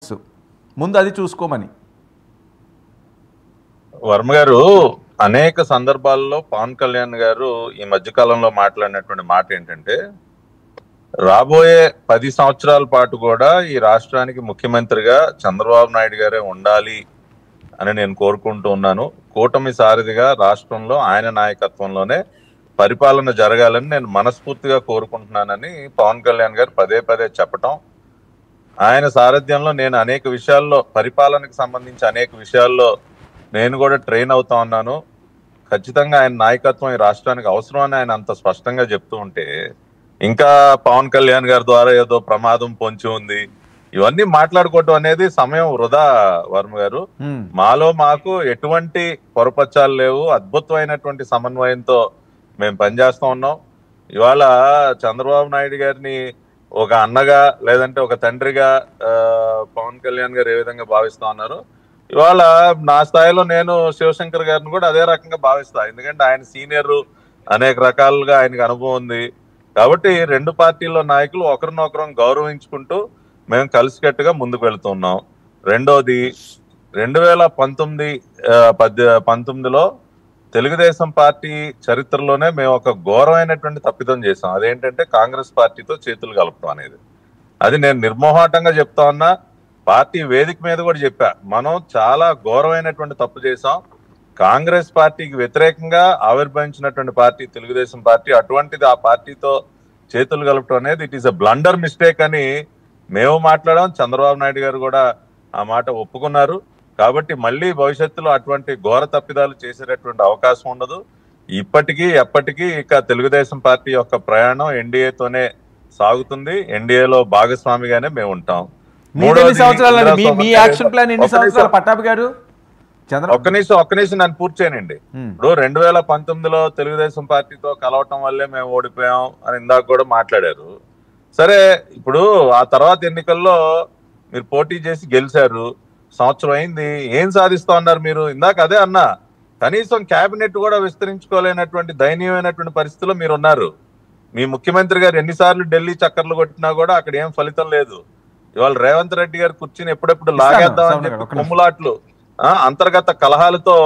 Politics, ముందు అది చూసుకోమని. వర్మ గారు అనేక సందర్భాల్లో పవన్ కళ్యాణ్ గారు ఈ మధ్య కాలంలో మాట్లాడినటువంటి మాట ఏంటంటే, రాబోయే 10 సంవత్సరాల పాటు కూడా ఈ రాష్ట్రానికి ముఖ్యమంత్రిగా చంద్రబాబు నాయుడు గారే ఉండాలి అని నేను కోరుకుంటూ ఉన్నాను. కూటమి సారథిగా రాష్ట్రంలో ఆయన నాయకత్వంలోనే పరిపాలన జరగాలని నేను మనస్ఫూర్తిగా కోరుకుంటున్నానని పవన్ కళ్యాణ్ గారు పదే పదే చెప్పటం, ఆయన సారథ్యంలో నేను అనేక విషయాల్లో, పరిపాలనకు సంబంధించి అనేక విషయాల్లో నేను కూడా ట్రైన్ అవుతా ఉన్నాను. ఖచ్చితంగా ఆయన నాయకత్వం ఈ రాష్ట్రానికి అవసరం అని ఆయన అంత స్పష్టంగా చెప్తూ ఉంటే, ఇంకా పవన్ కళ్యాణ్ గారి ద్వారా ఏదో ప్రమాదం పొంచి ఉంది, ఇవన్నీ మాట్లాడుకోవటం అనేది సమయం వృధా వర్మ గారు. మాకు ఎటువంటి పొరపచ్చాలు లేవు, అద్భుతమైనటువంటి సమన్వయంతో మేము పనిచేస్తా ఉన్నాం. ఇవాళ చంద్రబాబు నాయుడు గారిని ఒక అన్నగా లేదంటే ఒక తండ్రిగా పవన్ కళ్యాణ్ గారు ఏ విధంగా భావిస్తా ఉన్నారు, ఇవాళ నా స్థాయిలో నేను శివశంకర్ గారిని కూడా అదే రకంగా భావిస్తా. ఎందుకంటే ఆయన సీనియర్, అనేక రకాలుగా ఆయనకు అనుభవం ఉంది. కాబట్టి రెండు పార్టీల్లో నాయకులు ఒకరినొకరం గౌరవించుకుంటూ మేము కలిసికట్టుగా ముందుకు వెళుతున్నాం. రెండోది, 2019లో తెలుగుదేశం పార్టీ చరిత్రలోనే మేము ఒక ఘోరమైనటువంటి తప్పిదం చేసాం. అదేంటంటే కాంగ్రెస్ పార్టీతో చేతులు కలపడం అనేది. అది నేను నిర్మోహాటంగా చెప్తా ఉన్నా, పార్టీ వేదిక మీద కూడా చెప్పా, మనం చాలా ఘోరమైనటువంటి తప్పు చేసాం. కాంగ్రెస్ పార్టీకి వ్యతిరేకంగా ఆవిర్భవించినటువంటి పార్టీ తెలుగుదేశం పార్టీ, అటువంటిది ఆ పార్టీతో చేతులు కలపడం అనేది it is a blunder mistake అని మేము మాట్లాడాం. చంద్రబాబు నాయుడు గారు కూడా ఆ మాట ఒప్పుకున్నారు. కాబట్టి మళ్ళీ భవిష్యత్తులో అటువంటి ఘోర తప్పిదాలు చేసేటటువంటి అవకాశం ఉండదు. ఇప్పటికీ ఎప్పటికీ ఇక తెలుగుదేశం పార్టీ యొక్క ప్రయాణం ఎన్డీఏతోనే సాగుతుంది. ఎన్డీఏలో భాగస్వామిగానే మేము ఉంటాం. ఒక్క నిమిషం నన్ను పూర్తి చేయనండి. ఇప్పుడు 2019లో తెలుగుదేశం పార్టీతో కలవటం వల్లే మేము ఓడిపోయాం అని ఇందాక కూడా మాట్లాడారు. సరే, ఇప్పుడు ఆ తర్వాత ఎన్నికల్లో మీరు పోటీ చేసి గెలిచారు, సంవత్సరం అయింది, ఏం సాధిస్తా ఉన్నారు మీరు? ఇందాక అదే అన్నా, కనీసం కేబినెట్ కూడా విస్తరించుకోలేనటువంటి దయనీయమైనటువంటి పరిస్థితిలో మీరు ఉన్నారు. మీ ముఖ్యమంత్రి గారు ఎన్నిసార్లు ఢిల్లీ చక్కర్లు కొట్టినా కూడా అక్కడ ఏం ఫలితం లేదు. ఇవాళ రేవంత్ రెడ్డి గారు కూర్చుని ఎప్పుడెప్పుడు లాగేద్దామని చెప్పి కొమ్ములాట్లు, అంతర్గత కలహాలతో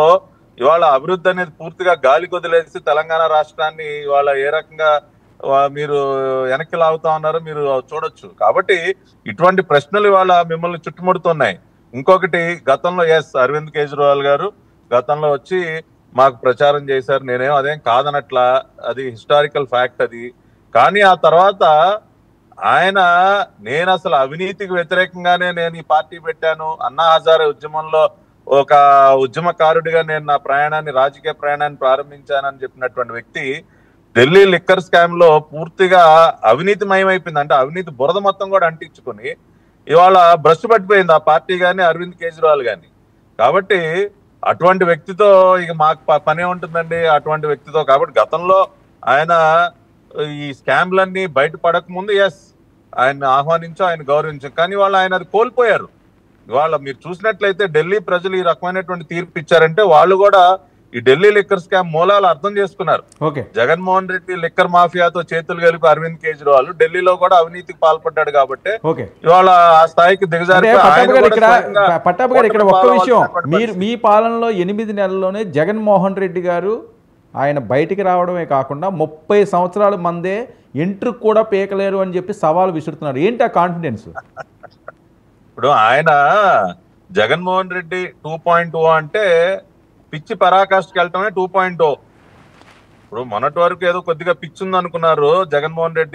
ఇవాళ అభివృద్ధి అనేది పూర్తిగా గాలి కొదిలేసి తెలంగాణ రాష్ట్రాన్ని ఇవాళ ఏ రకంగా మీరు వెనక్కి లాగుతా ఉన్నారో మీరు చూడొచ్చు. కాబట్టి ఇటువంటి ప్రశ్నలు ఇవాళ మిమ్మల్ని చుట్టుముడుతున్నాయి. ఇంకొకటి, గతంలో అరవింద్ కేజ్రీవాల్ గారు గతంలో వచ్చి మాకు ప్రచారం చేశారు, నేనేం అదేం కాదనట్లా, అది హిస్టారికల్ ఫ్యాక్ట్ అది. కానీ ఆ తర్వాత ఆయన, నేను అసలు అవినీతికి వ్యతిరేకంగానే నేను ఈ పార్టీ పెట్టాను, అన్నా హజారే ఉద్యమంలో ఒక ఉద్యమకారుడిగా నేను నా రాజకీయ ప్రయాణాన్ని ప్రారంభించానని చెప్పినటువంటి వ్యక్తి ఢిల్లీ లిక్కర్ స్కామ్ లో పూర్తిగా అవినీతిమయమైపోయింది. అంటే అవినీతి బురద మొత్తం కూడా అంటించుకుని ఇవాళ భ్రష్టు పట్టిపోయింది ఆ పార్టీ కానీ అరవింద్ కేజ్రీవాల్ కానీ. కాబట్టి అటువంటి వ్యక్తితో ఇక మాకు పనే ఉంటుందండి, అటువంటి వ్యక్తితో. కాబట్టి గతంలో ఆయన ఈ స్కామ్లన్నీ బయటపడక ముందు ఆయన ఆహ్వానించు, ఆయన గౌరవించు, కానీ వాళ్ళు ఆయన అది కోల్పోయారు. ఇవాళ మీరు చూసినట్లయితే ఢిల్లీ ప్రజలు ఈ రకమైనటువంటి తీర్పు ఇచ్చారంటే వాళ్ళు కూడా ఈ ఢిల్లీ లిక్కర్ స్కామ్ మూలాలు అర్థం చేసుకున్నారు. జగన్మోహన్ రెడ్డి లిక్కర్ మాఫియాతో చేతులు కలిపి అరవింద్ కేజ్రీవాల్ ఢిల్లీలో కూడా అవినీతికి పాల్పడ్డాడు కాబట్టి ఇవాళ ఆ స్థాయికి దిగజారి. పట్టాభి గారు, ఇక్కడ ఒక్క విషయం, మీ పాలనలో 8 నెలల్లోనే జగన్మోహన్ రెడ్డి గారు ఆయన బయటికి రావడమే కాకుండా 30 సంవత్సరాల మందే ఎంట్రుకు కూడా పీకలేరు అని చెప్పి సవాల్ విసురుతున్నారు. ఏంటి ఆ కాన్ఫిడెన్స్? ఇప్పుడు ఆయన జగన్మోహన్ రెడ్డి 2.0 అంటే పిచ్చి పరాకాష్ఠకి వెళ్ళటమే 2.0. ఇప్పుడు మొన్నటి వరకు ఏదో కొద్దిగా పిచ్చి ఉంది అనుకున్నారు జగన్మోహన్ రెడ్డి